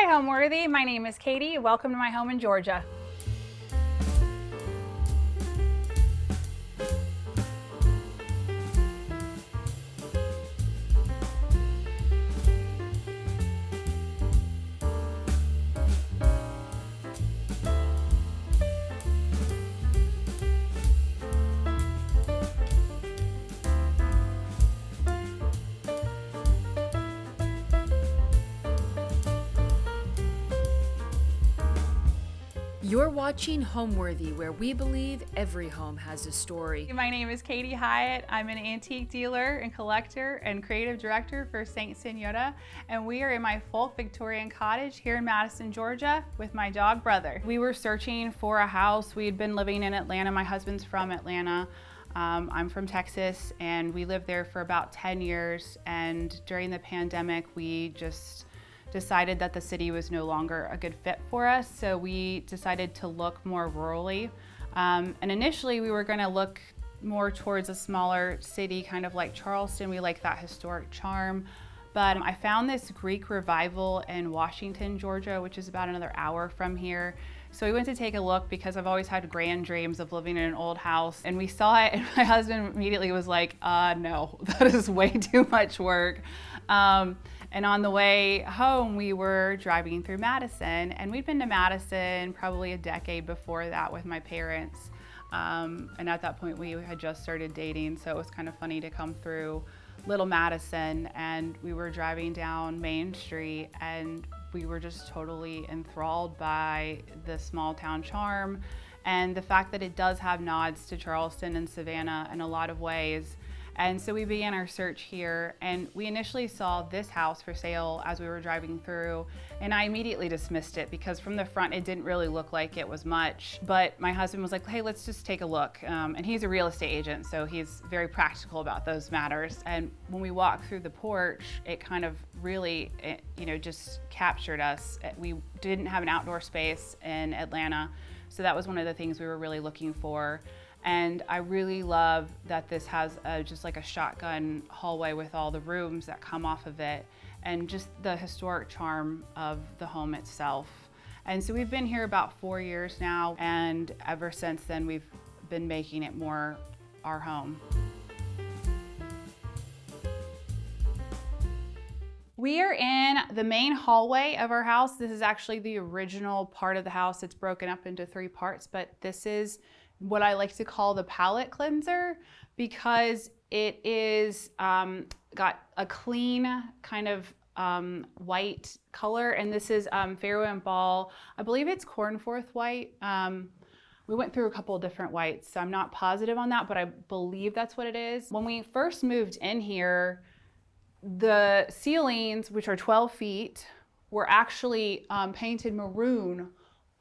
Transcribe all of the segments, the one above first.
Hi, Homeworthy. My name is Katie. Welcome to my home in Georgia. You're watching Homeworthy, where we believe every home has a story. My name is Katie Hyatt. I'm an antique dealer and collector and creative director for Saint Signora, and we are in my Folk Victorian Cottage here in Madison, Georgia with my dog brother. We were searching for a house. We had been living in Atlanta. My husband's from Atlanta. I'm from Texas, and we lived there for about 10 years, and during the pandemic we just decided that the city was no longer a good fit for us, so we decided to look more rurally. And initially we were going to look more towards a smaller city, kind of like Charleston. We like that historic charm. But I found this Greek revival in Washington, Georgia, which is about another hour from here. So we went to take a look because I've always had grand dreams of living in an old house. And we saw it, and my husband immediately was like, no, that is way too much work. And on the way home, we were driving through Madison, and we'd been to Madison probably a decade before that with my parents. And at that point, we had just started dating, so it was kind of funny to come through Little Madison, and we were driving down Main Street, and we were just totally enthralled by the small town charm and the fact that it does have nods to Charleston and Savannah in a lot of ways. And so we began our search here, and we initially saw this house for sale as we were driving through, and I immediately dismissed it because from the front it didn't really look like it was much. But my husband was like, hey, let's just take a look. And he's a real estate agent, so he's very practical about those matters. And when we walked through the porch, it kind of really, just captured us. We didn't have an outdoor space in Atlanta, so that was one of the things we were really looking for. And I really love that this has just like a shotgun hallway with all the rooms that come off of it, and just the historic charm of the home itself. And so we've been here about 4 years now, and ever since then we've been making it more our home. We are in the main hallway of our house. This is actually the original part of the house. It's broken up into 3 parts, but this is what I like to call the palette cleanser, because it is got a clean kind of white color, and this is Faro and Ball. I believe it's Cornforth white. We went through a couple of different whites, so I'm not positive on that, but I believe that's what it is. When we first moved in here, the ceilings, which are 12 feet, were actually painted maroon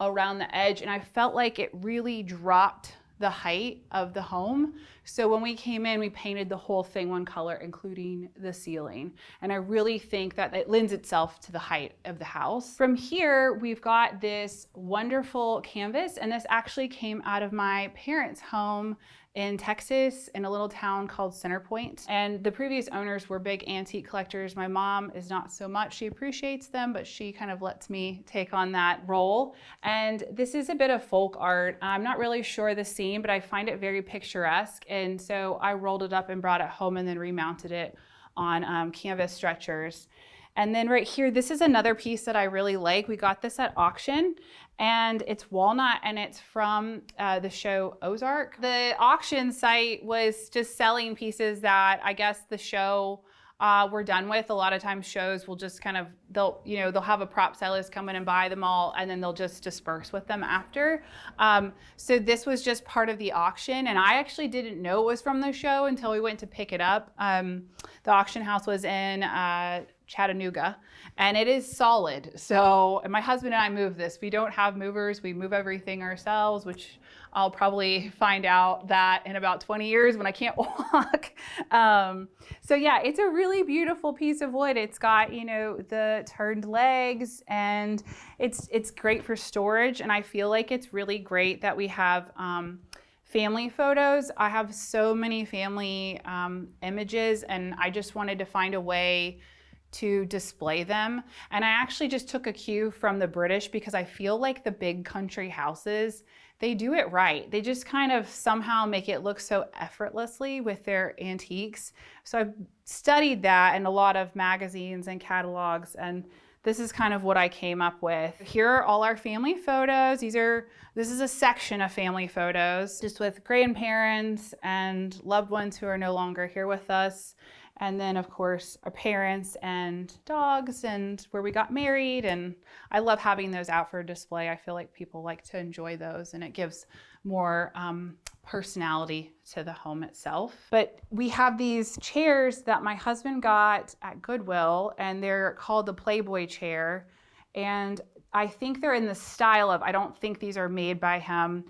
around the edge, and I felt like it really dropped the height of the home. So when we came in, we painted the whole thing one color, including the ceiling. And I really think that it lends itself to the height of the house. From here, we've got this wonderful canvas, and this actually came out of my parents' home in Texas in a little town called Centerpoint. And the previous owners were big antique collectors. My mom is not so much. She appreciates them, but she kind of lets me take on that role. And this is a bit of folk art. I'm not really sure the scene, but I find it very picturesque. And so I rolled it up and brought it home and then remounted it on canvas stretchers. And then right here, this is another piece that I really like. We got this at auction, and it's walnut, and it's from the show Ozark. The auction site was just selling pieces that I guess the show we're done with. A lot of times shows will just kind of, they'll have a prop stylist come in and buy them all, and then they'll just disperse with them after. So this was just part of the auction, and I actually didn't know it was from the show until we went to pick it up. The auction house was in Chattanooga, and it is solid. So, and my husband and I moved this. We don't have movers. We move everything ourselves, which I'll probably find out that in about 20 years when I can't walk. So yeah, it's a really beautiful piece of wood. It's got, the turned legs, and it's great for storage. And I feel like it's really great that we have family photos. I have so many family images, and I just wanted to find a way to display them. And I actually just took a cue from the British because I feel like the big country houses, they do it right. They just kind of somehow make it look so effortlessly with their antiques. So I've studied that in a lot of magazines and catalogs, and this is kind of what I came up with. Here are all our family photos. This is a section of family photos, just with grandparents and loved ones who are no longer here with us. And then, of course, our parents and dogs and where we got married. And I love having those out for display. I feel like people like to enjoy those, and it gives more personality to the home itself. But we have these chairs that my husband got at Goodwill, and they're called the Playboy chair. And I think they're in the style of, I don't think these are made by him,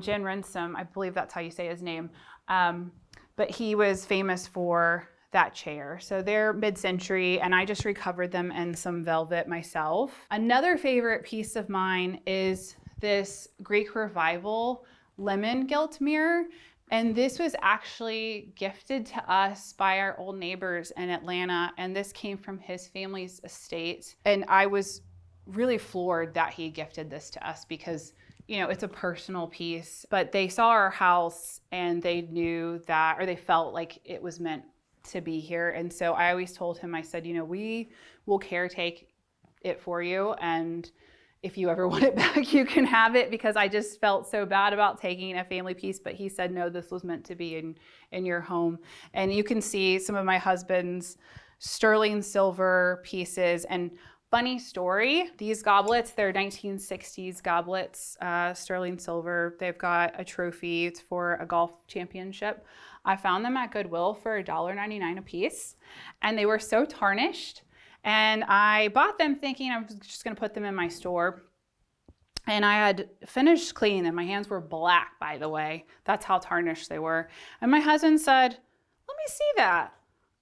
Jen Ransom, I believe that's how you say his name. But he was famous for that chair. So they're mid-century, and I just recovered them in some velvet myself. Another favorite piece of mine is this Greek Revival lemon gilt mirror. And this was actually gifted to us by our old neighbors in Atlanta. And this came from his family's estate. And I was really floored that he gifted this to us because, you know, it's a personal piece. But they saw our house and they knew that, or they felt like it was meant to be here. And so I always told him, I said, you know, we will caretake it for you, and if you ever want it back, you can have it, because I just felt so bad about taking a family piece. But he said, no, this was meant to be in your home. And you can see some of my husband's sterling silver pieces. And funny story, these goblets, they're 1960s goblets, sterling silver. They've got a trophy. It's for a golf championship. I found them at Goodwill for $1.99 a piece, and they were so tarnished. And I bought them thinking I was just gonna put them in my store. And I had finished cleaning them. My hands were black, by the way. That's how tarnished they were. And my husband said, let me see that.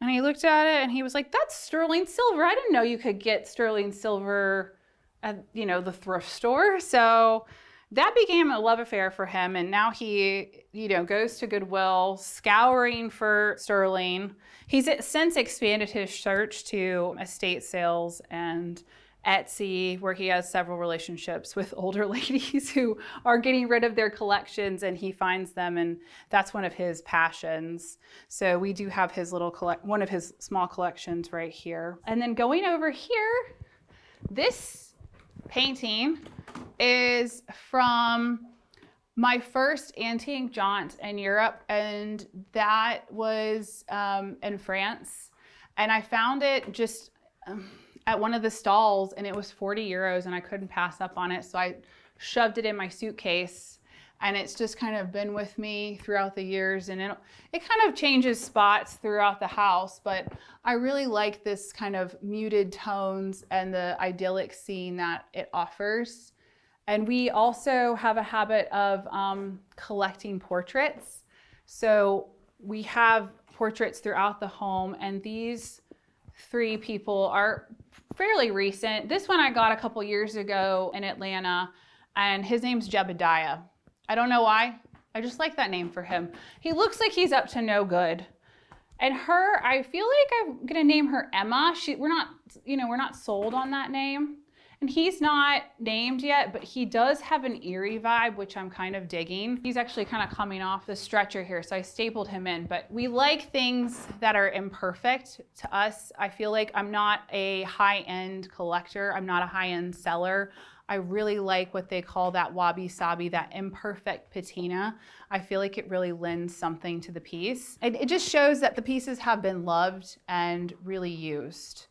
And he looked at it and he was like, that's sterling silver. I didn't know you could get sterling silver at, you know, the thrift store. So that became a love affair for him. And now he, you know, goes to Goodwill scouring for sterling. He's since expanded his search to estate sales and Etsy, where he has several relationships with older ladies who are getting rid of their collections, and he finds them, and that's one of his passions. So we do have his little one of his small collections right here. And then going over here, this painting is from my first antique jaunt in Europe, and that was in France. And I found it just at one of the stalls, and it was 40 euros, and I couldn't pass up on it. So I shoved it in my suitcase, and it's just kind of been with me throughout the years. And it kind of changes spots throughout the house, but I really like this kind of muted tones and the idyllic scene that it offers. And we also have a habit of collecting portraits. So we have portraits throughout the home, and these three people are fairly recent. This one I got a couple years ago in Atlanta, and his name's Jebediah. I don't know why. I just like that name for him. He looks like he's up to no good. And her, I feel like I'm gonna name her Emma. We're not sold on that name. And he's not named yet, but he does have an eerie vibe, which I'm kind of digging. He's actually kind of coming off the stretcher here, so I stapled him in. But we like things that are imperfect to us. I feel like I'm not a high-end collector. I'm not a high-end seller. I really like what they call that wabi-sabi, that imperfect patina. I feel like it really lends something to the piece. It just shows that the pieces have been loved and really used.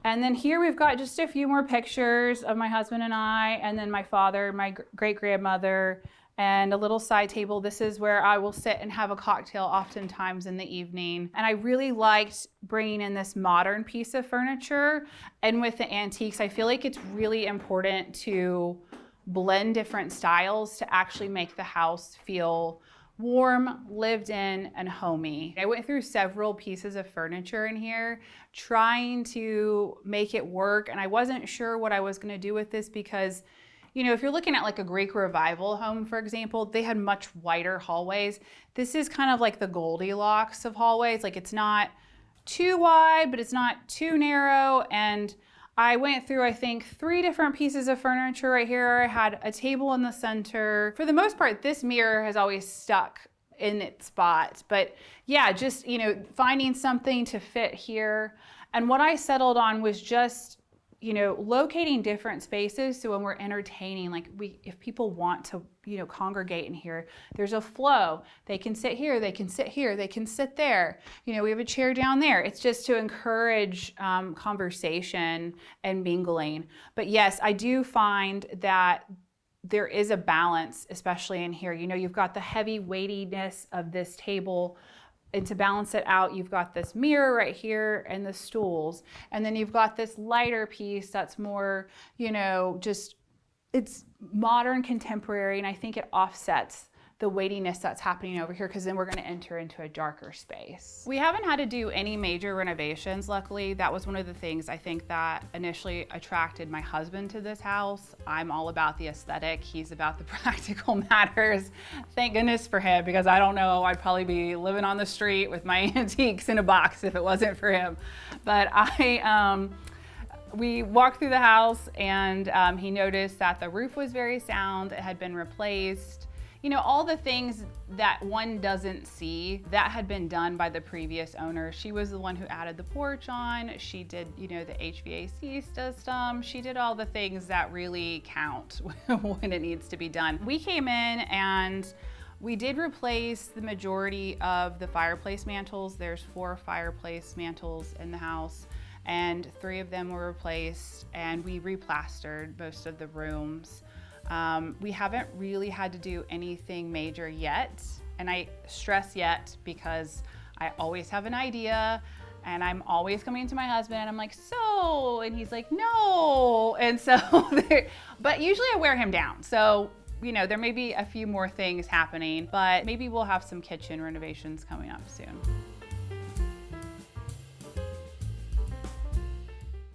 And then here we've got just a few more pictures of my husband and I, and then my father, my great-grandmother, and a little side table. This is where I will sit and have a cocktail oftentimes in the evening. And I really liked bringing in this modern piece of furniture. And with the antiques, I feel like it's really important to blend different styles to actually make the house feel warm, lived in, and homey. I went through several pieces of furniture in here trying to make it work, and I wasn't sure what I was going to do with this because, you know, if you're looking at like a Greek Revival home, for example, they had much wider hallways. This is kind of like the Goldilocks of hallways. Like, it's not too wide, but it's not too narrow. And I went through, I think, 3 different pieces of furniture right here. I had a table in the center. For the most part, this mirror has always stuck in its spot. But yeah, just, you know, finding something to fit here. And what I settled on was just, you know, locating different spaces so when we're entertaining, like if people want to, you know, congregate in here, there's a flow. They can sit here, they can sit here, they can sit there. You know, we have a chair down there. It's just to encourage conversation and mingling. But yes, I do find that there is a balance, especially in here. You know, you've got the heavy weightiness of this table, and to balance it out, you've got this mirror right here and the stools. And then you've got this lighter piece that's more, you know, just, it's modern, contemporary, and I think it offsets the weightiness that's happening over here, because then we're going to enter into a darker space. We haven't had to do any major renovations, luckily. That was one of the things I think that initially attracted my husband to this house. I'm all about the aesthetic. He's about the practical matters. Thank goodness for him, because I don't know, I'd probably be living on the street with my antiques in a box if it wasn't for him. But we walked through the house, and he noticed that the roof was very sound. It had been replaced. You know, all the things that one doesn't see, that had been done by the previous owner. She was the one who added the porch on. She did, you know, the HVAC system. She did all the things that really count when it needs to be done. We came in and we did replace the majority of the fireplace mantles. There's 4 fireplace mantles in the house, and 3 of them were replaced, and we replastered most of the rooms. We haven't really had to do anything major yet, and I stress yet because I always have an idea, and I'm always coming to my husband and I'm like, so, and he's like, no, and so, but usually I wear him down. So, you know, there may be a few more things happening, but maybe we'll have some kitchen renovations coming up soon.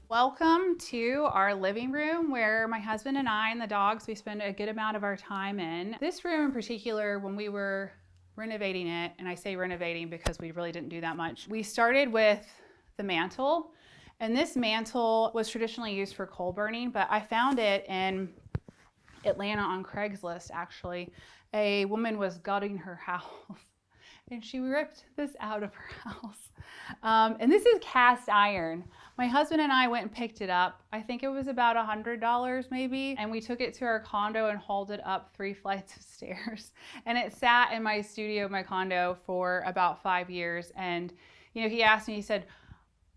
Welcome to our living room, where my husband and I and the dogs, we spend a good amount of our time in. This room in particular, when we were renovating it, and I say renovating because we really didn't do that much, we started with the mantle, and this mantle was traditionally used for coal burning, but I found it in Atlanta on Craigslist, actually. A woman was gutting her house and she ripped this out of her house. And this is cast iron. My husband and I went and picked it up. I think it was about $100 maybe. And we took it to our condo and hauled it up 3 flights of stairs. And it sat in my studio, my condo, for about 5 years. And, you know, he asked me, he said,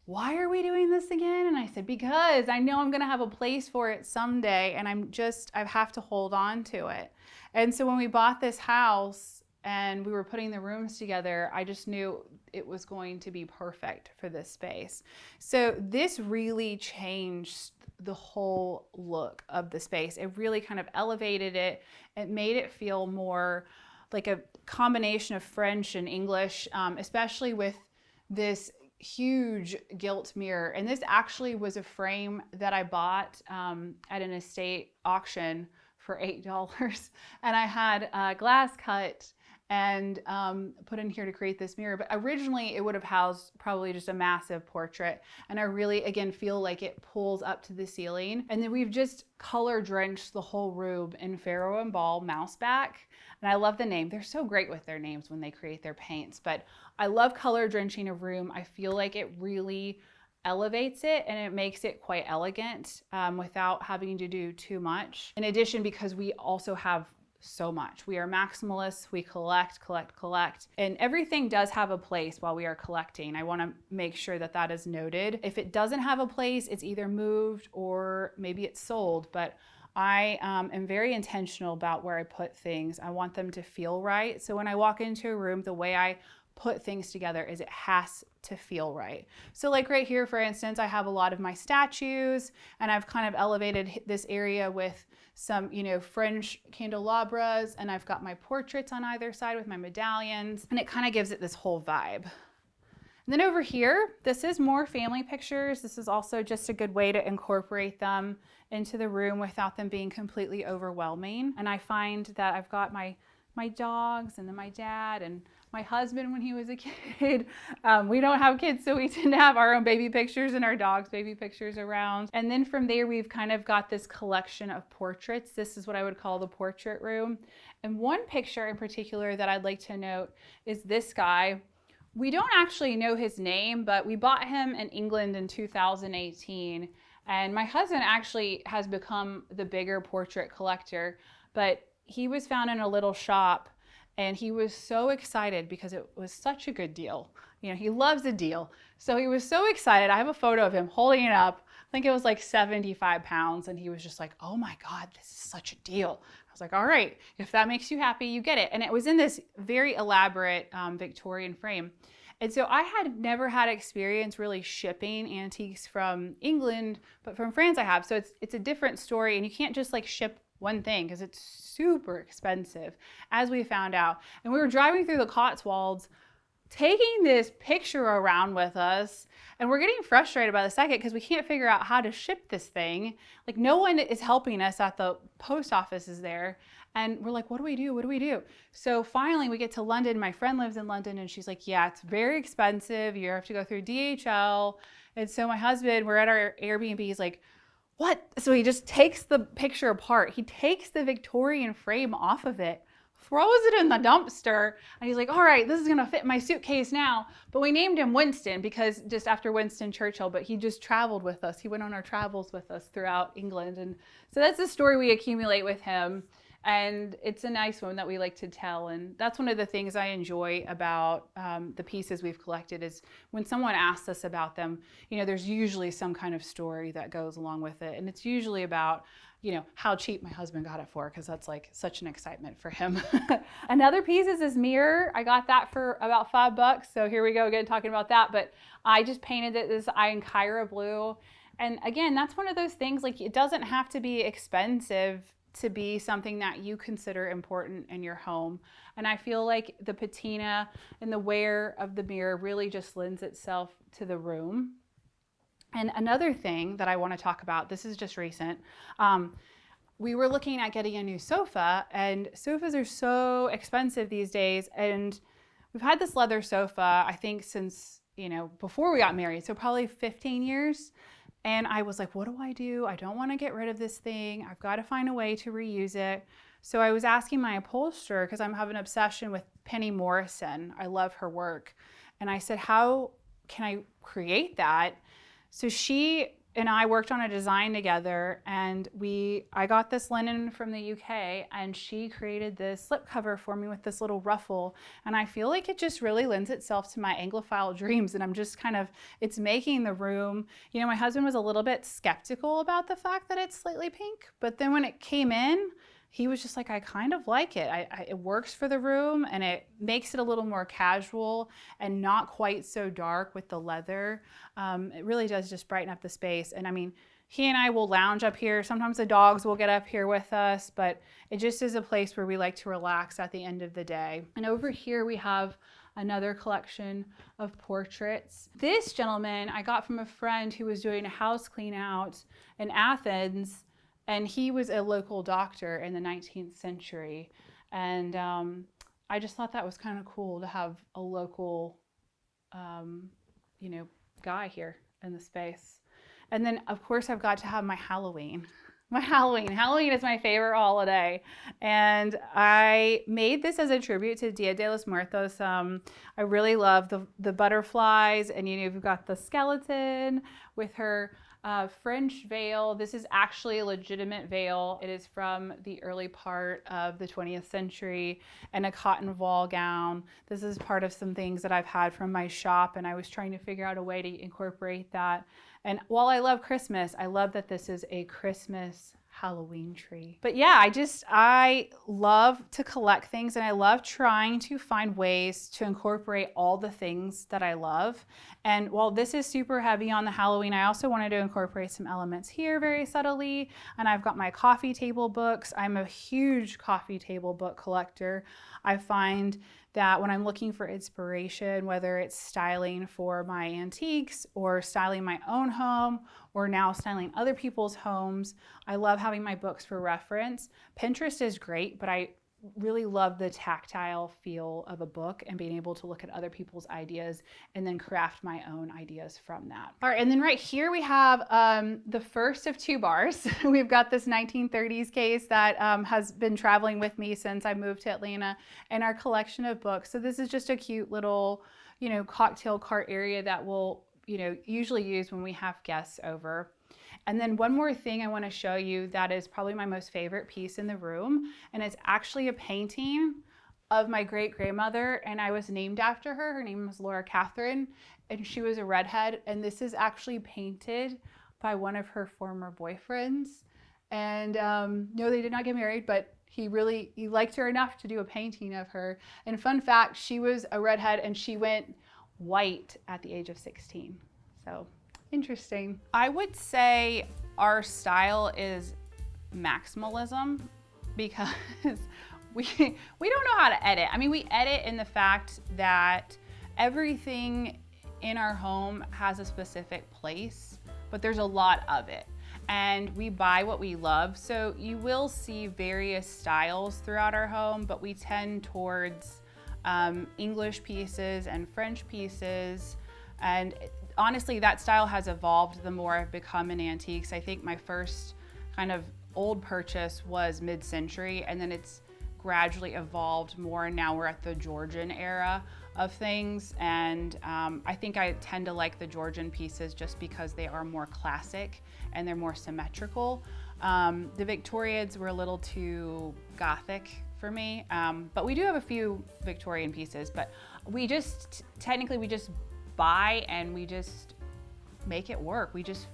why are we doing this again? And I said, because I know I'm gonna have a place for it someday, and I have to hold on to it. And so when we bought this house and we were putting the rooms together, I just knew it was going to be perfect for this space. So this really changed the whole look of the space. It really kind of elevated it. It made it feel more like a combination of French and English, especially with this huge gilt mirror. And this actually was a frame that I bought at an estate auction for $8. And I had a glass cut and put in here to create this mirror. But originally it would have housed probably just a massive portrait. And I really, again, feel like it pulls up to the ceiling. And then we've just color drenched the whole room in Pharaoh and Ball Mouseback. And I love the name. They're so great with their names when they create their paints. But I love color drenching a room. I feel like it really elevates it and it makes it quite elegant without having to do too much. In addition, because we also have so much. We are maximalists. We collect, and everything does have a place while we are collecting. I want to make sure that that is noted. If it doesn't have a place, it's either moved or maybe it's sold, but I am very intentional about where I put things. I want them to feel right. So when I walk into a room, the way I put things together is it has to feel right. So like right here, for instance, I have a lot of my statues, and I've kind of elevated this area with some, you know, French candelabras, and I've got my portraits on either side with my medallions, and it kind of gives it this whole vibe. And then over here, this is more family pictures. This is also just a good way to incorporate them into the room without them being completely overwhelming. And I find that I've got my dogs and then my dad and my husband when he was a kid. We don't have kids, so we tend to have our own baby pictures and our dog's baby pictures around. And then from there, we've kind of got this collection of portraits. This is what I would call the portrait room. And one picture in particular that I'd like to note is this guy. We don't actually know his name, but we bought him in England in 2018. And my husband actually has become the bigger portrait collector, but he was found in a little shop and he was so excited because it was such a good deal. You know, he loves a deal. So he was so excited. I have a photo of him holding it up. I think it was like 75 pounds. And he was just like, oh my God, this is such a deal. I was like, all right, if that makes you happy, you get it. And it was in this very elaborate Victorian frame. And so I had never had experience really shipping antiques from England, but from France I have. So it's a different story, and you can't just like ship one thing because it's super expensive, as we found out. And we were driving through the Cotswolds, taking this picture around with us, and we're getting frustrated by the second because we can't figure out how to ship this thing. Like, no one is helping us at the post offices there. And we're like, what do we do? What do we do? So finally we get to London. My friend lives in London and she's like, yeah, it's very expensive. You have to go through DHL. And so my husband, we're at our Airbnb, he's like, what? So he just takes the picture apart. He takes the Victorian frame off of it, throws it in the dumpster, and he's like, all right, this is gonna fit my suitcase now. But we named him Winston because just after Winston Churchill, but he just traveled with us. He went on our travels with us throughout England. And so that's the story we accumulate with him. And it's a nice one that we like to tell. And that's one of the things I enjoy about the pieces we've collected is when someone asks us about them, you know, there's usually some kind of story that goes along with it. And it's usually about, you know, how cheap my husband got it for, because that's like such an excitement for him. Another piece is this mirror. I got that for about $5. So here we go again talking about that. But I just painted it this Kyra blue. And again, that's one of those things, like, it doesn't have to be expensive to be something that you consider important in your home. And I feel like the patina and the wear of the mirror really just lends itself to the room. And another thing that I want to talk about, this is just recent, we were looking at getting a new sofa, and sofas are so expensive these days. And we've had this leather sofa, I think since, you know, before we got married, so probably 15 years. And I was like, what do? I don't want to get rid of this thing. I've got to find a way to reuse it. So I was asking my upholsterer, because I have an obsession with Penny Morrison. I love her work. And I said, how can I create that? So she and I worked on a design together, and I got this linen from the UK, and she created this slipcover for me with this little ruffle. And I feel like it just really lends itself to my Anglophile dreams. And I'm just kind of, it's making the room, you know, my husband was a little bit skeptical about the fact that it's slightly pink, but then when it came in, he was just like, I kind of like it. It works for the room, and it makes it a little more casual and not quite so dark with the leather. It really does just brighten up the space. And I mean, he and I will lounge up here. Sometimes the dogs will get up here with us, but it just is a place where we like to relax at the end of the day. And over here we have another collection of portraits. This gentleman I got from a friend who was doing a house clean out in Athens. And he was a local doctor in the 19th century. And I just thought that was kind of cool to have a local, you know, guy here in the space. And then, of course, I've got to have my Halloween. Halloween is my favorite holiday. And I made this as a tribute to Dia de los Muertos. I really love the butterflies. And, you know, you've got the skeleton with her French veil. This is actually a legitimate veil. It is from the early part of the 20th century, and a cotton voile gown. This is part of some things that I've had from my shop, and I was trying to figure out a way to incorporate that. And while I love Christmas, I love that this is a Christmas Halloween tree. But yeah, I love to collect things, and I love trying to find ways to incorporate all the things that I love. And while this is super heavy on the Halloween, I also wanted to incorporate some elements here very subtly. And I've got my coffee table books. I'm a huge coffee table book collector. I find that when I'm looking for inspiration, whether it's styling for my antiques or styling my own home or now styling other people's homes, I love having my books for reference. Pinterest is great, but I really love the tactile feel of a book and being able to look at other people's ideas and then craft my own ideas from that. All right, and then right here we have the first of two bars. We've got this 1930s case that has been traveling with me since I moved to Atlanta, and our collection of books. So this is just a cute little, cocktail cart area that we'll, usually use when we have guests over. And then one more thing I want to show you that is probably my most favorite piece in the room, and it's actually a painting of my great-grandmother, and I was named after her. Her name was Laura Catherine, and she was a redhead, and this is actually painted by one of her former boyfriends. And no, they did not get married, but he liked her enough to do a painting of her. And fun fact, she was a redhead and she went white at the age of 16. So interesting. I would say our style is maximalism because we don't know how to edit. I mean, we edit in the fact that everything in our home has a specific place, but there's a lot of it. And we buy what we love. So you will see various styles throughout our home, but we tend towards English pieces and French pieces. And honestly, that style has evolved the more I've become in antiques. I think my first kind of old purchase was mid-century, and then it's gradually evolved more, and now we're at the Georgian era of things. And I think I tend to like the Georgian pieces just because they are more classic and they're more symmetrical. The Victorians were a little too gothic for me, but we do have a few Victorian pieces, but we just buy and we just make it work. We just,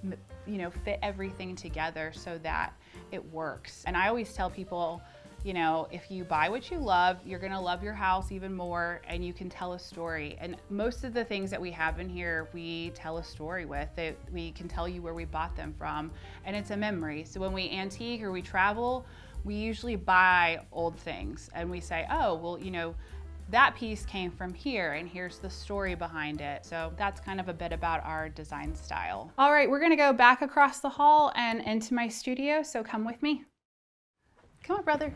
fit everything together so that it works. And I always tell people, if you buy what you love, you're gonna love your house even more, and you can tell a story. And most of the things that we have in here, we tell a story with. We can tell you where we bought them from, and it's a memory. So when we antique or we travel, we usually buy old things and we say, oh, well, that piece came from here and here's the story behind it. So that's kind of a bit about our design style. All right, we're gonna go back across the hall and into my studio, so come with me. Come on, brother.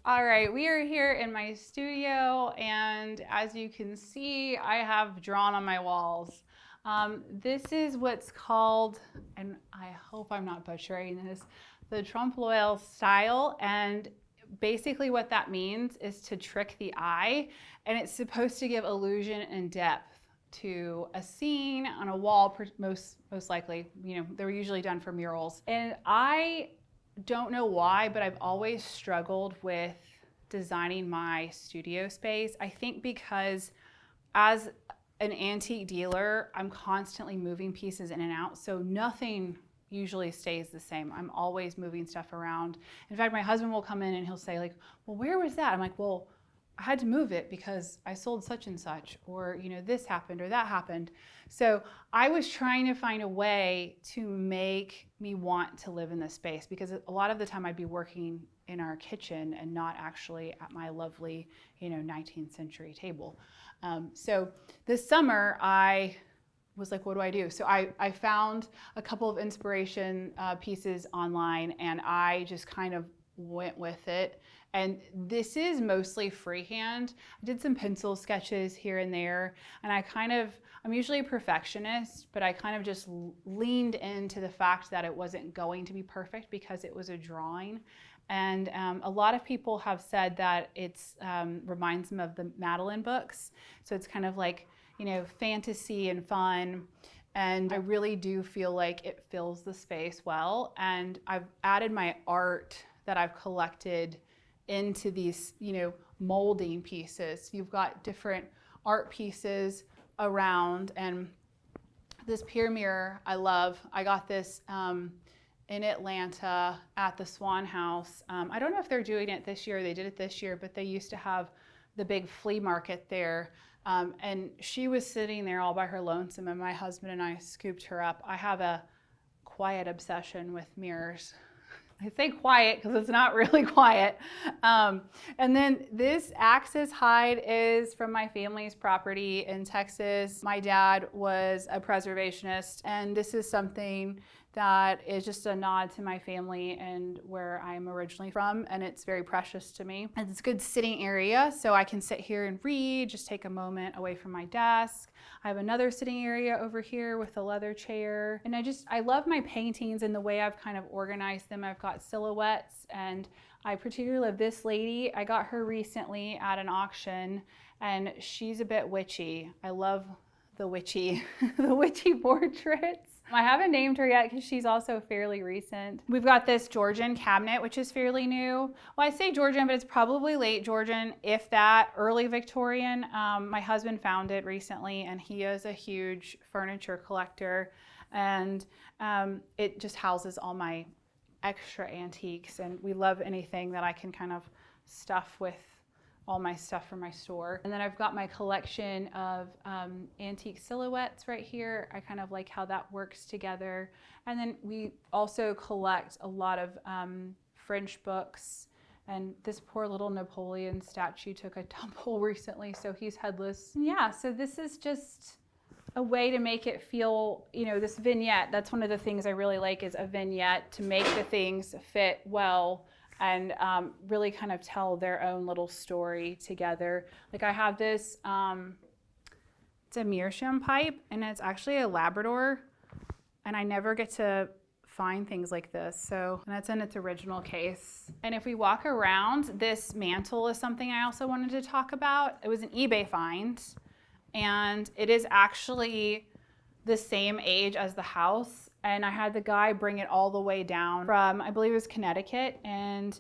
All right, we are here in my studio, and as you can see, I have drawn on my walls. This is what's called, and I hope I'm not butchering this, the trompe-l'oeil style. And basically what that means is to trick the eye, and it's supposed to give illusion and depth to a scene on a wall, most likely. They were usually done for murals. And I don't know why, but I've always struggled with designing my studio space. I think because as an antique dealer, I'm constantly moving pieces in and out, so nothing usually stays the same. I'm always moving stuff around. In fact, my husband will come in and he'll say like, well, where was that? I'm like, well, I had to move it because I sold such and such, or this happened or that happened. So I was trying to find a way to make me want to live in this space, because a lot of the time I'd be working in our kitchen and not actually at my lovely 19th century table. So this summer I was like, what do I do? So I found a couple of inspiration pieces online, and I just kind of went with it. And this is mostly freehand. I did some pencil sketches here and there, and I'm usually a perfectionist, but I kind of just leaned into the fact that it wasn't going to be perfect because it was a drawing. And a lot of people have said that it's reminds them of the Madeleine books. So it's kind of like, fantasy and fun. And I really do feel like it fills the space well. And I've added my art that I've collected into these, molding pieces. You've got different art pieces around, and this pier mirror I love. I got this in Atlanta at the Swan House. I don't know if they're doing it this year. They did it this year, but they used to have the big flea market there. And she was sitting there all by her lonesome, and my husband and I scooped her up. I have a quiet obsession with mirrors. I say quiet because it's not really quiet. And then this axis hide is from my family's property in Texas. My dad was a preservationist, and this is something that is just a nod to my family and where I'm originally from, and it's very precious to me. And it's a good sitting area, so I can sit here and read, just take a moment away from my desk. I have another sitting area over here with a leather chair. And I love my paintings and the way I've kind of organized them. I've got silhouettes, and I particularly love this lady. I got her recently at an auction, and she's a bit witchy. I love the witchy, the witchy portraits. I haven't named her yet because she's also fairly recent. We've got this Georgian cabinet, which is fairly new. Well, I say Georgian, but it's probably late Georgian, if that, early Victorian. My husband found it recently, and he is a huge furniture collector, and it just houses all my extra antiques, and we love anything that I can kind of stuff with all my stuff from my store. And then I've got my collection of antique silhouettes right here. I kind of like how that works together. And then we also collect a lot of French books. And this poor little Napoleon statue took a tumble recently, so he's headless. Yeah, so this is just a way to make it feel, this vignette. That's one of the things I really like, is a vignette, to make the things fit well and really kind of tell their own little story together. Like I have this, it's a meerschaum pipe, and it's actually a Labrador, and I never get to find things like this. So, and that's in its original case. And if we walk around, this mantle is something I also wanted to talk about. It was an eBay find, and it is actually the same age as the house. And I had the guy bring it all the way down from, I believe it was Connecticut. And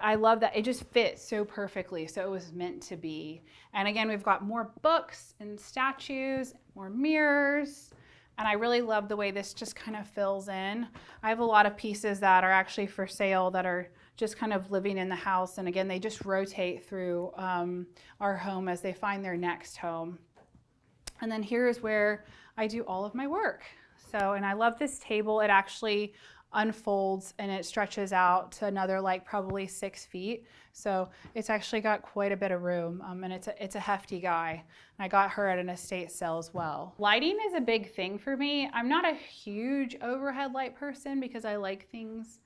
I love that. It just fits so perfectly. So it was meant to be. And again, we've got more books and statues, more mirrors. And I really love the way this just kind of fills in. I have a lot of pieces that are actually for sale that are just kind of living in the house. And again, they just rotate through our home as they find their next home. And then here's where I do all of my work. So, and I love this table. It actually unfolds and it stretches out to another probably 6 feet. So it's actually got quite a bit of room, and it's a hefty guy. And I got her at an estate sale as well. Lighting is a big thing for me. I'm not a huge overhead light person because I like things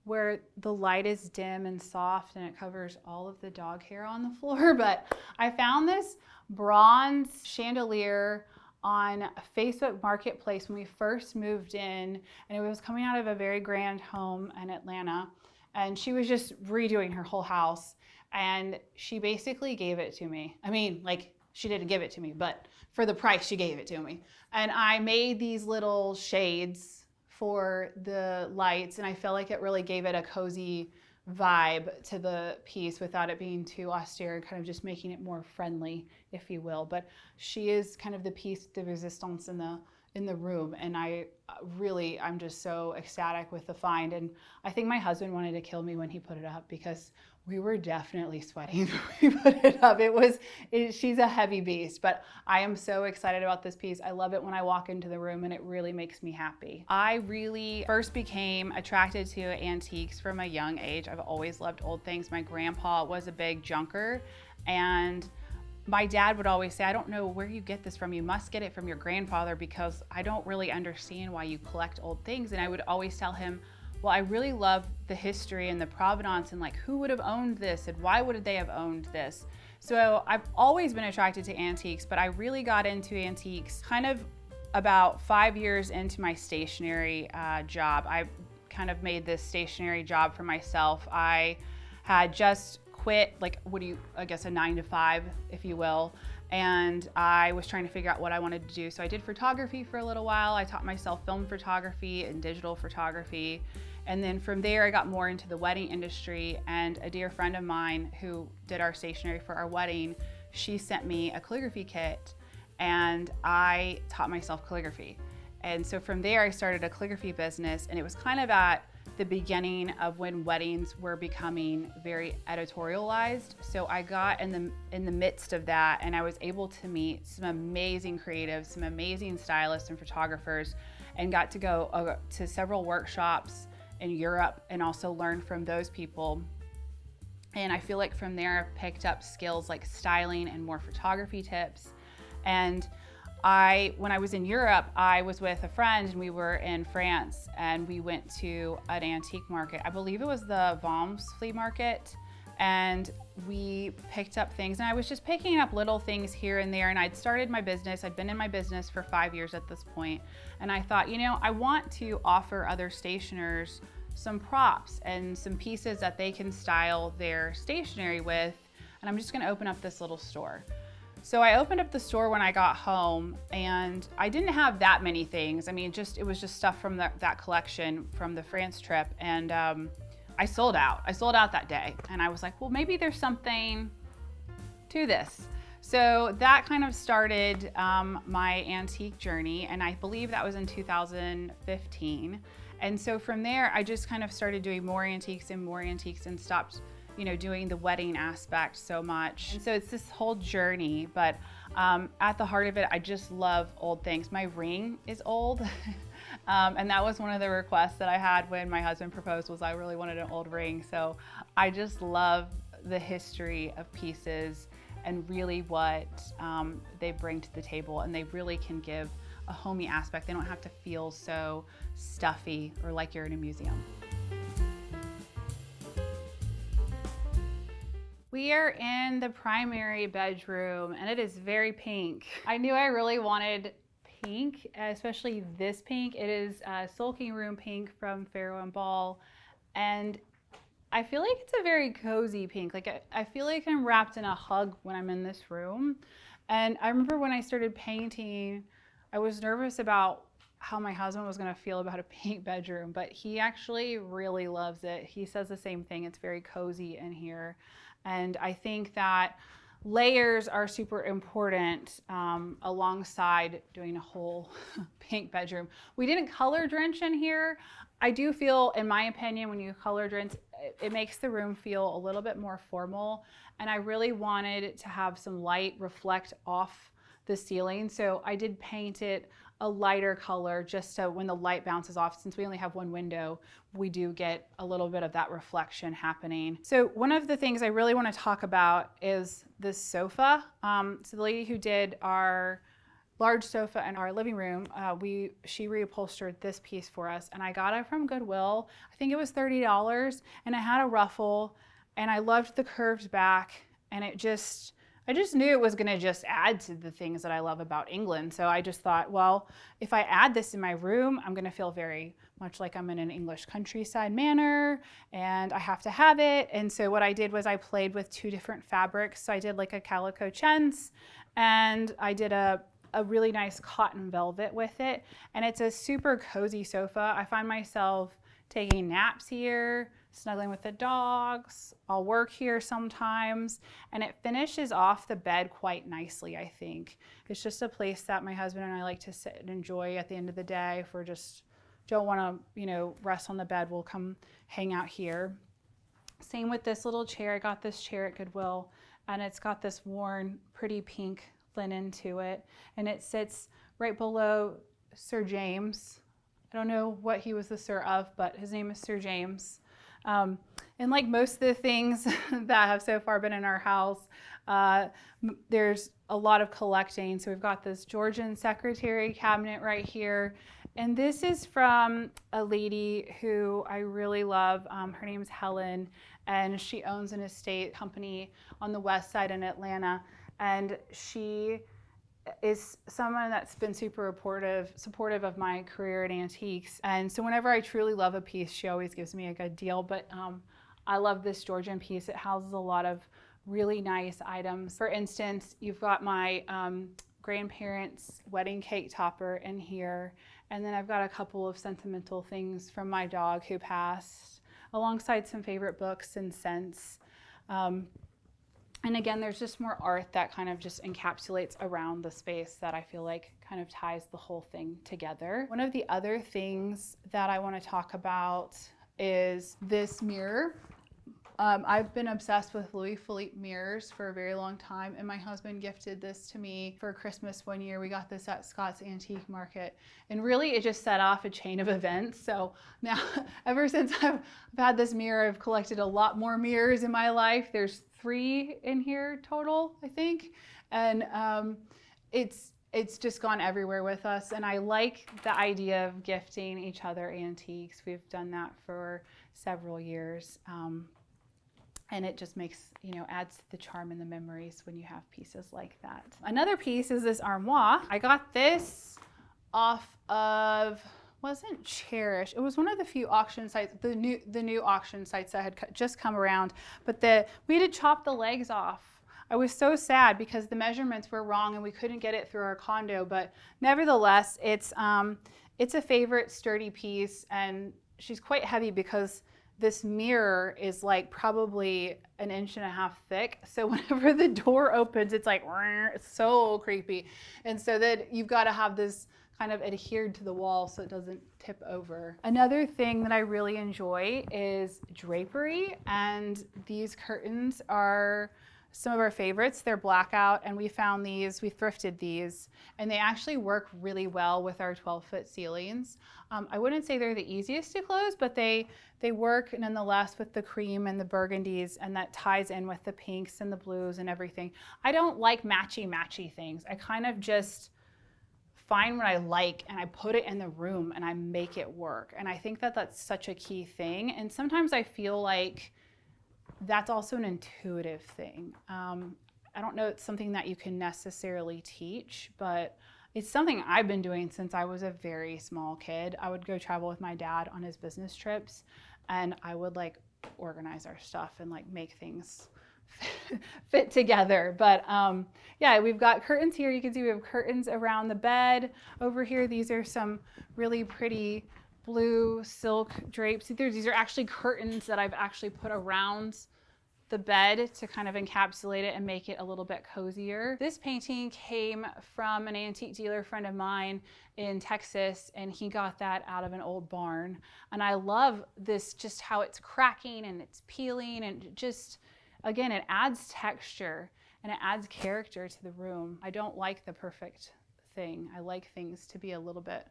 where the light is dim and soft and it covers all of the dog hair on the floor. But I found this bronze chandelier on Facebook Marketplace when we first moved in, and it was coming out of a very grand home in Atlanta, and she was just redoing her whole house, and she basically gave it to me. I mean, she didn't give it to me, but for the price she gave it to me. And I made these little shades for the lights, and I felt like it really gave it a cozy vibe to the piece without it being too austere, kind of just making it more friendly, if you will. But she is kind of the piece de resistance in the room, and I'm just so ecstatic with the find. And I think my husband wanted to kill me when he put it up because we were definitely sweating when we put it up. She's a heavy beast, but I am so excited about this piece. I love it when I walk into the room, and it really makes me happy. I really first became attracted to antiques from a young age. I've always loved old things. My grandpa was a big junker, and my dad would always say, I don't know where you get this from. You must get it from your grandfather because I don't really understand why you collect old things. And I would always tell him, well, I really love the history and the provenance and who would have owned this and why would they have owned this? So I've always been attracted to antiques, but I really got into antiques kind of about 5 years into my stationery job. I kind of made this stationery job for myself. I had just quit, I guess a 9-to-5, if you will. And I was trying to figure out what I wanted to do. So I did photography for a little while. I taught myself film photography and digital photography. And then from there, I got more into the wedding industry. And a dear friend of mine who did our stationery for our wedding, she sent me a calligraphy kit, and I taught myself calligraphy. And so from there, I started a calligraphy business, and it was kind of at the beginning of when weddings were becoming very editorialized. So I got in the midst of that, and I was able to meet some amazing creatives, some amazing stylists and photographers, and got to go to several workshops in Europe and also learn from those people. And I feel like from there I've picked up skills like styling and more photography tips. And when I was in Europe, I was with a friend and we were in France and we went to an antique market. I believe it was the Worms flea market, and we picked up things, and I was just picking up little things here and there, and I'd started my business. I'd been in my business for 5 years at this point, and I thought, you know, I want to offer other stationers some props and some pieces that they can style their stationery with, and I'm just gonna open up this little store. So I opened up the store when I got home, and I didn't have that many things. I mean, it was just stuff from that collection from the France trip, and I sold out. I sold out that day, and I was like, well, maybe there's something to this. So that kind of started my antique journey, and I believe that was in 2015. And so from there, I just kind of started doing more antiques and stopped, you know, doing the wedding aspect so much. And so it's this whole journey, but at the heart of it, I just love old things. My ring is old. And that was one of the requests that I had when my husband proposed, was I really wanted an old ring. So I just love the history of pieces and really what they bring to the table, and they really can give a homey aspect. They don't have to feel so stuffy or like you're in a museum. We are in the primary bedroom, and it is very pink. I knew I really wanted pink, especially this pink. It is Sulking Room pink from Farrow and Ball, and I feel like it's a very cozy pink. Like I feel like I'm wrapped in a hug when I'm in this room. And I remember when I started painting, I was nervous about how my husband was gonna feel about a pink bedroom, but he actually really loves it. He says the same thing. It's very cozy in here. And I think that layers are super important alongside doing a whole pink bedroom. We didn't color drench in here. I do feel, in my opinion, when you color drench, it makes the room feel a little bit more formal. And I really wanted to have some light reflect off the ceiling. So I did paint it a lighter color, just so when the light bounces off, since we only have one window, we do get a little bit of that reflection happening. So one of the things I really want to talk about is this sofa. So the lady who did our large sofa in our living room, she reupholstered this piece for us, and I got it from Goodwill. I think it was $30, and it had a ruffle, and I loved the curved back, and I just knew it was gonna just add to the things that I love about England. So I just thought, well, if I add this in my room, I'm gonna feel very much like I'm in an English countryside manor, and I have to have it. And so what I did was I played with two different fabrics. So I did like a calico chintz, and I did a really nice cotton velvet with it. And it's a super cozy sofa. I find myself taking naps here, snuggling with the dogs. I'll work here sometimes, and it finishes off the bed quite nicely, I think. It's just a place that my husband and I like to sit and enjoy at the end of the day. If we're just don't want to, you know, rest on the bed, we'll come hang out here. Same with this little chair. I got this chair at Goodwill, and it's got this worn, pretty pink linen to it, and it sits right below Sir James. I don't know what he was the Sir of, but his name is Sir James. And like most of the things that have so far been in our house, there's a lot of collecting. So we've got this Georgian secretary cabinet right here. And this is from a lady who I really love. Her name's Helen, and she owns an estate company on the west side in Atlanta. And she is someone that's been super supportive of my career in antiques. And so whenever I truly love a piece, she always gives me a good deal. But I love this Georgian piece. It houses a lot of really nice items. For instance, you've got my grandparents' wedding cake topper in here. And then I've got a couple of sentimental things from my dog who passed, alongside some favorite books and scents. And again, there's just more art that kind of just encapsulates around the space that I feel like kind of ties the whole thing together. One of the other things that I want to talk about is this mirror. I've been obsessed with Louis Philippe mirrors for a very long time, and my husband gifted this to me for Christmas one year. We got this at Scott's Antique Market, and really it just set off a chain of events. So now, ever since I've had this mirror, I've collected a lot more mirrors in my life. There's 3 in here total, I think, and it's just gone everywhere with us. And I like the idea of gifting each other antiques. We've done that for several years. And it just makes, adds to the charm and the memories when you have pieces like that. Another piece is this armoire. I got this off of, wasn't Cherish. It was one of the few auction sites, the new auction sites that had just come around. But we had to chop the legs off. I was so sad because the measurements were wrong and we couldn't get it through our condo. But nevertheless, it's a favorite sturdy piece, and she's quite heavy because this mirror is like probably 1.5 inches thick. So whenever the door opens, it's like, it's so creepy. And so that you've got to have this kind of adhered to the wall so it doesn't tip over. Another thing that I really enjoy is drapery, and these curtains are some of our favorites. They're blackout, and we found these, we thrifted these, and they actually work really well with our 12-foot ceilings. I wouldn't say they're the easiest to close, but they work nonetheless with the cream and the burgundies, and that ties in with the pinks and the blues and everything. I don't like matchy things. I kind of just find what I like and I put it in the room and I make it work. And I think that that's such a key thing. And sometimes I feel like that's also an intuitive thing. I don't know it's something that you can necessarily teach, but it's something I've been doing since I was a very small kid. I would go travel with my dad on his business trips, and I would like organize our stuff and like make things fit together. But yeah, we've got curtains here. You can see we have curtains around the bed. Over here, these are some really pretty blue silk drapes. These are actually curtains that I've actually put around the bed to kind of encapsulate it and make it a little bit cozier. This painting came from an antique dealer friend of mine in Texas, and he got that out of an old barn. And I love this, just how it's cracking and it's peeling, and just, again, it adds texture and it adds character to the room. I don't like the perfect thing. I like things to be a little bit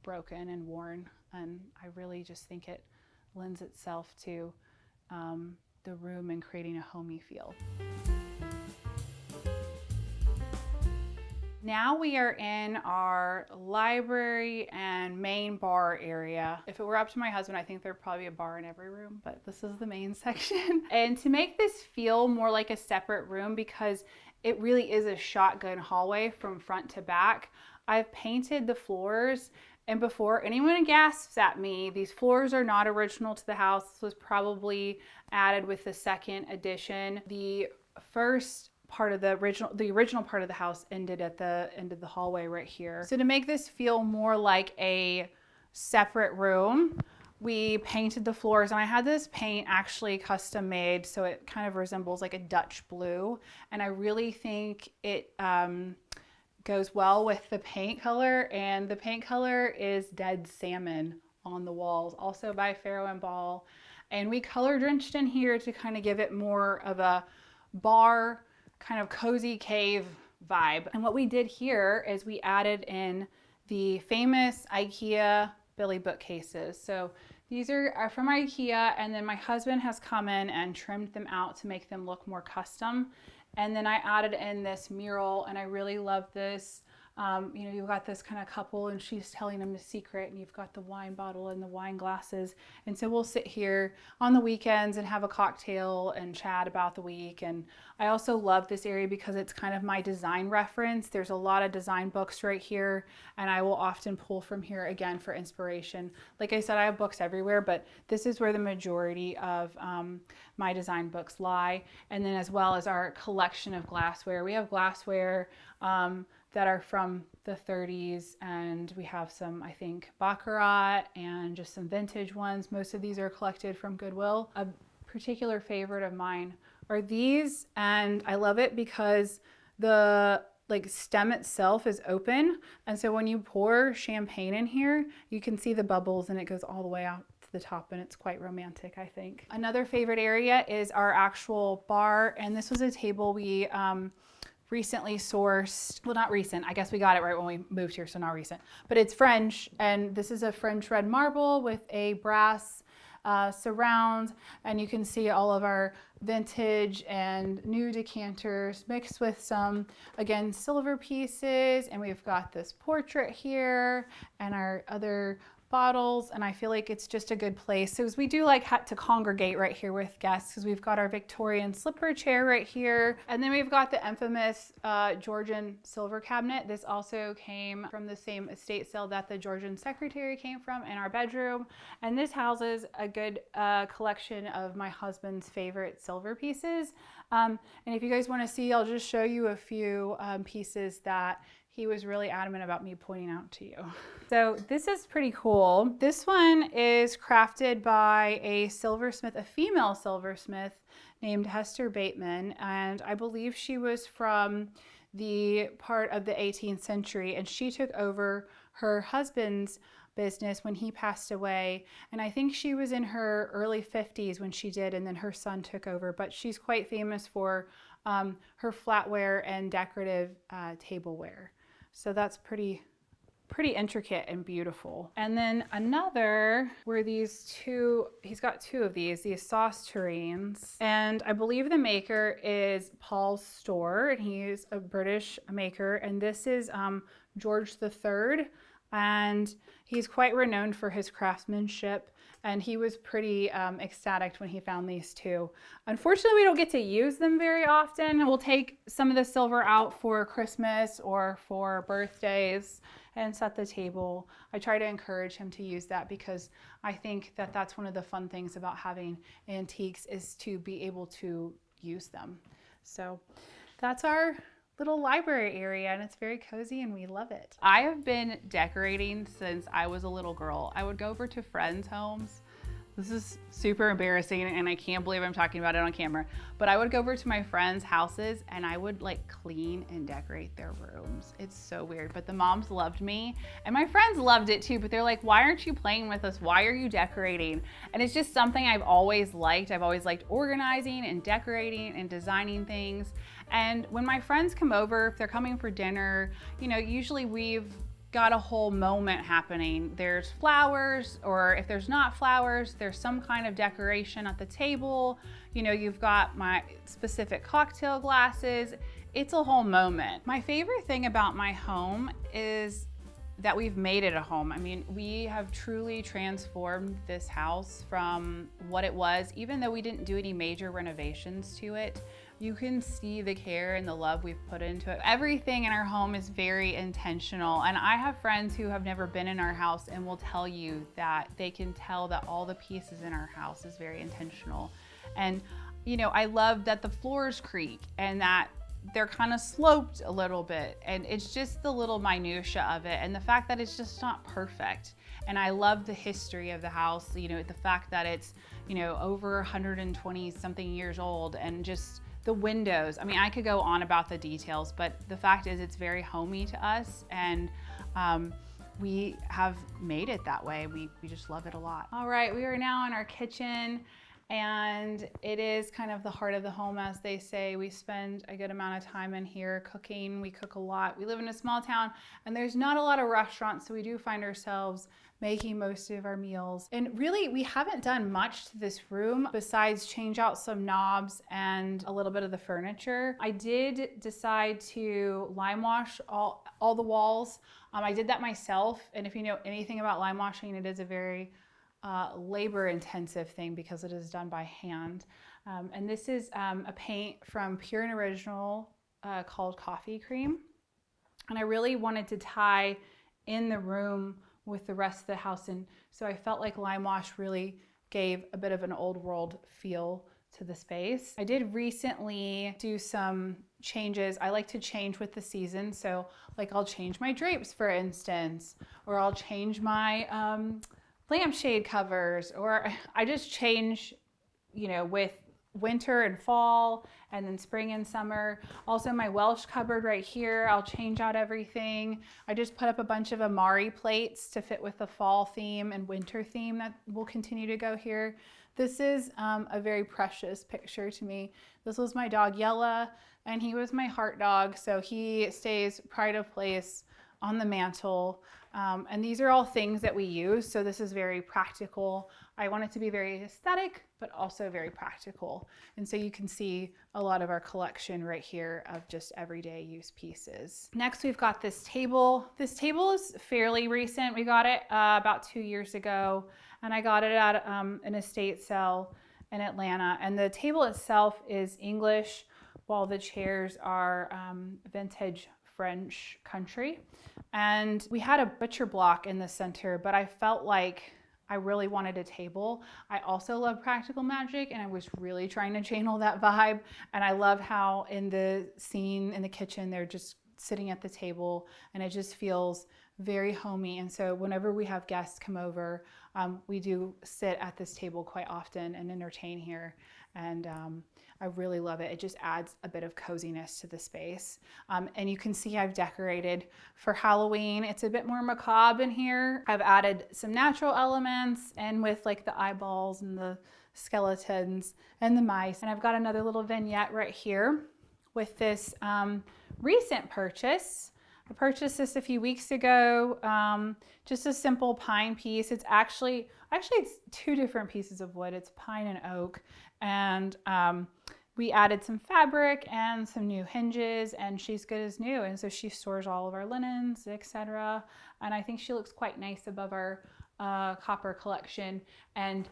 broken and worn, and I really just think it lends itself to the room and creating a homey feel. Now we are in our library and main bar area. If it were up to my husband, I think there'd probably be a bar in every room, but this is the main section. And to make this feel more like a separate room, because it really is a shotgun hallway from front to back, I've painted the floors. And before anyone gasps at me, these floors are not original to the house. This was probably added with the second addition. The first part of the original part of the house ended at the end of the hallway right here. So to make this feel more like a separate room, we painted the floors, and I had this paint actually custom made, so it kind of resembles like a Dutch blue. And I really think it goes well with the paint color, and the paint color is dead salmon on the walls, also by Farrow and Ball. And we color drenched in here to kind of give it more of a bar, kind of cozy cave vibe. And what we did here is we added in the famous IKEA Billy bookcases. So these are from IKEA, and then my husband has come in and trimmed them out to make them look more custom. And then I added in this mural, and I really love this. You've got this kind of couple, and she's telling them a secret, and you've got the wine bottle and the wine glasses. And so we'll sit here on the weekends and have a cocktail and chat about the week. And I also love this area because it's kind of my design reference. There's a lot of design books right here, and I will often pull from here again for inspiration. Like I said, I have books everywhere, but this is where the majority of my design books lie. And then as well as our collection of glassware. We have glassware that are from the 30s, and we have some, I think, Baccarat and just some vintage ones. Most of these are collected from Goodwill. A particular favorite of mine are these, and I love it because the stem itself is open, and so when you pour champagne in here, you can see the bubbles, and it goes all the way out to the top, and it's quite romantic, I think. Another favorite area is our actual bar, and this was a table we recently sourced. Well, not recent, I guess we got it right when we moved here, so not recent, but it's French, and this is a French red marble with a brass surround, and you can see all of our vintage and new decanters mixed with some, again, silver pieces. And we've got this portrait here and our other bottles, and I feel like it's just a good place. So we do like to congregate right here with guests because we've got our Victorian slipper chair right here. And then we've got the infamous Georgian silver cabinet. This also came from the same estate sale that the Georgian secretary came from in our bedroom. And this houses a good collection of my husband's favorite silver pieces. And if you guys want to see, I'll just show you a few pieces that he was really adamant about me pointing out to you. So this is pretty cool. This one is crafted by a silversmith, a female silversmith named Hester Bateman. And I believe she was from the part of the 18th century, and she took over her husband's business when he passed away. And I think she was in her early 50s when she did, and then her son took over. But she's quite famous for her flatware and decorative tableware. So that's pretty intricate and beautiful. And then another were these two, he's got two of these sauce tureens. And I believe the maker is Paul's Store, and he's a British maker. And this is George III. And he's quite renowned for his craftsmanship. And he was pretty ecstatic when he found these two. Unfortunately, we don't get to use them very often. We'll take some of the silver out for Christmas or for birthdays and set the table. I try to encourage him to use that because I think that that's one of the fun things about having antiques is to be able to use them. So that's our little library area, and it's very cozy and we love it. I have been decorating since I was a little girl. I would go over to friends' homes. This is super embarrassing and I can't believe I'm talking about it on camera, but I would go over to my friends' houses and I would like clean and decorate their rooms. It's so weird, but the moms loved me and my friends loved it too, but they're like, why aren't you playing with us? Why are you decorating? And it's just something I've always liked. I've always liked organizing and decorating and designing things. And when my friends come over, if they're coming for dinner, you know, usually we've got a whole moment happening. There's flowers, or if there's not flowers, there's some kind of decoration at the table. You know, you've got my specific cocktail glasses. It's a whole moment. My favorite thing about my home is that we've made it a home. I mean, we have truly transformed this house from what it was, even though we didn't do any major renovations to it. You can see the care and the love we've put into it. Everything in our home is very intentional. And I have friends who have never been in our house and will tell you that they can tell that all the pieces in our house is very intentional. And, you know, I love that the floors creak and that they're kind of sloped a little bit. And it's just the little minutia of it. And the fact that it's just not perfect. And I love the history of the house, you know, the fact that it's, you know, over 120 something years old, and just the windows. I mean, I could go on about the details, but the fact is it's very homey to us, and we have made it that way. We just love it a lot. All right, we are now in our kitchen, and it is kind of the heart of the home, as they say. We spend a good amount of time in here cooking. We cook a lot. We live in a small town, and there's not a lot of restaurants, so we do find ourselves making most of our meals. And really, we haven't done much to this room besides change out some knobs and a little bit of the furniture. I did decide to lime wash all the walls. I did that myself, and if you know anything about lime washing, it is a very labor-intensive thing because it is done by hand. And this is a paint from Pure and Original called Coffee Cream. And I really wanted to tie in the room with the rest of the house, and so I felt like lime wash really gave a bit of an old world feel to the space. I did recently do some changes. I like to change with the season, so like I'll change my drapes, for instance, or I'll change my lampshade covers, or I just change, you know, with winter and fall, and then spring and summer. Also my Welsh cupboard right here, I'll change out everything. I just put up a bunch of Amari plates to fit with the fall theme and winter theme that will continue to go here. This is a very precious picture to me. This was my dog Yella, and he was my heart dog, so he stays pride of place on the mantle. And these are all things that we use. So this is very practical. I want it to be very aesthetic, but also very practical. And so you can see a lot of our collection right here of just everyday use pieces. Next, we've got this table. This table is fairly recent. We got it about 2 years ago, and I got it at an estate sale in Atlanta. And the table itself is English, while the chairs are vintage French country. And we had a butcher block in the center, but I felt like I really wanted a table. I also love practical magic, and I was really trying to channel that vibe. And I love how in the scene in the kitchen, they're just sitting at the table, and it just feels very homey. And so whenever we have guests come over, we do sit at this table quite often and entertain here. And I really love it. It just adds a bit of coziness to the space. And you can see I've decorated for Halloween. It's a bit more macabre in here. I've added some natural elements, and with like the eyeballs and the skeletons and the mice. And I've got another little vignette right here with this recent purchase. I purchased this a few weeks ago, just a simple pine piece. It's actually it's 2 different pieces of wood. It's pine and oak. And we added some fabric and some new hinges, and she's good as new. And so she stores all of our linens, etc. And I think she looks quite nice above our copper collection. And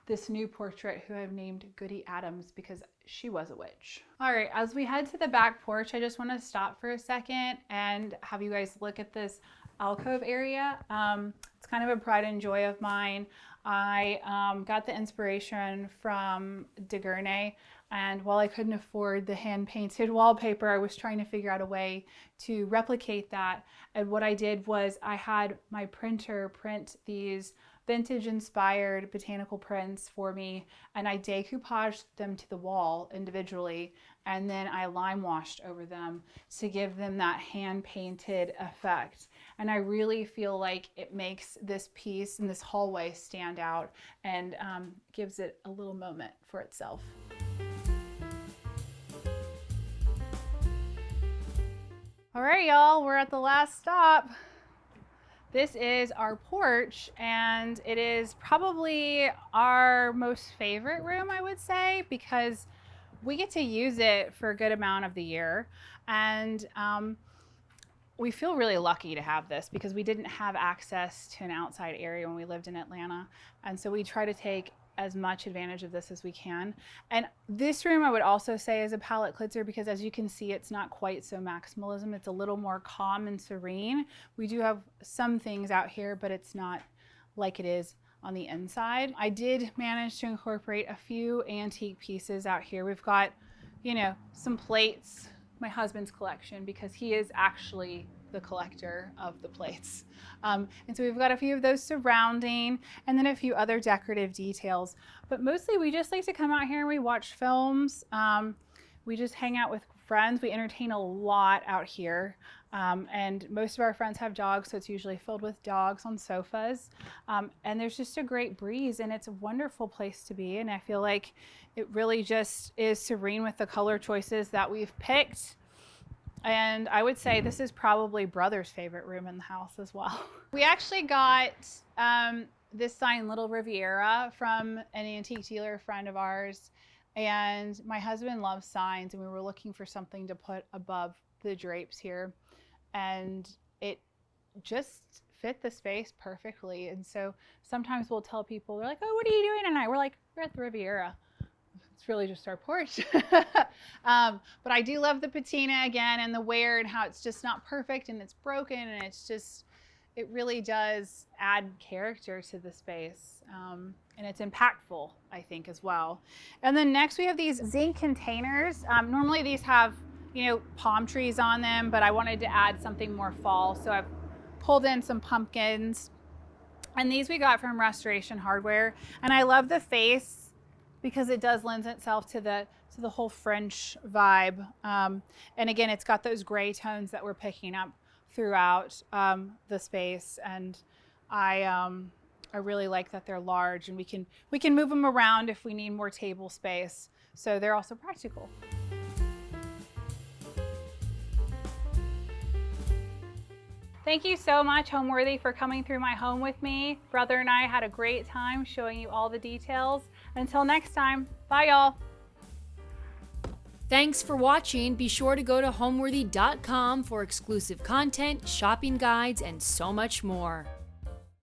this new portrait, who I've named Goody Adams because she was a witch. All right, as we head to the back porch, I just want to stop for a second and have you guys look at this alcove area. It's kind of a pride and joy of mine. I got the inspiration from DeGurney, and while I couldn't afford the hand-painted wallpaper, I was trying to figure out a way to replicate that. And what I did was I had my printer print these vintage-inspired botanical prints for me, and I decoupaged them to the wall individually, and then I lime washed over them to give them that hand-painted effect. And I really feel like it makes this piece and this hallway stand out, and gives it a little moment for itself. All right, y'all, we're at the last stop. This is our porch, and it is probably our most favorite room, I would say, because we get to use it for a good amount of the year. And we feel really lucky to have this because we didn't have access to an outside area when we lived in Atlanta. And so we try to take as much advantage of this as we can. And this room I would also say is a palette cleanser because, as you can see, it's not quite so maximalism. It's a little more calm and serene. We do have some things out here, but it's not like it is on the inside. I did manage to incorporate a few antique pieces out here. We've got, you know, some plates, my husband's collection, because he is actually the collector of the plates. And so we've got a few of those surrounding, and then a few other decorative details. But mostly we just like to come out here and we watch films. We just hang out with friends. We entertain a lot out here. And most of our friends have dogs, so it's usually filled with dogs on sofas. And there's just a great breeze, and it's a wonderful place to be. And I feel like it really just is serene with the color choices that we've picked. And I would say this is probably brother's favorite room in the house as well. We actually got this sign, Little Riviera, from an antique dealer friend of ours. And my husband loves signs, and we were looking for something to put above the drapes here. And it just fit the space perfectly. And so sometimes we'll tell people, they're like, oh, what are you doing tonight? We're like, we're at the Riviera. It's really just our porch. But I do love the patina again, and the wear, and how it's just not perfect and it's broken, and it's just, it really does add character to the space. And it's impactful, I think, as well. And then next we have these zinc containers. Normally these have, you know, palm trees on them, but I wanted to add something more fall. So I've pulled in some pumpkins, and these we got from Restoration Hardware. And I love the face, because it does lend itself to the whole French vibe. And again, it's got those gray tones that we're picking up throughout the space. And I really like that they're large, and we can move them around if we need more table space. So they're also practical. Thank you so much, Homeworthy, for coming through my home with me. Brother and I had a great time showing you all the details. Until next time, bye y'all. Thanks for watching. Be sure to go to homeworthy.com for exclusive content, shopping guides, and so much more.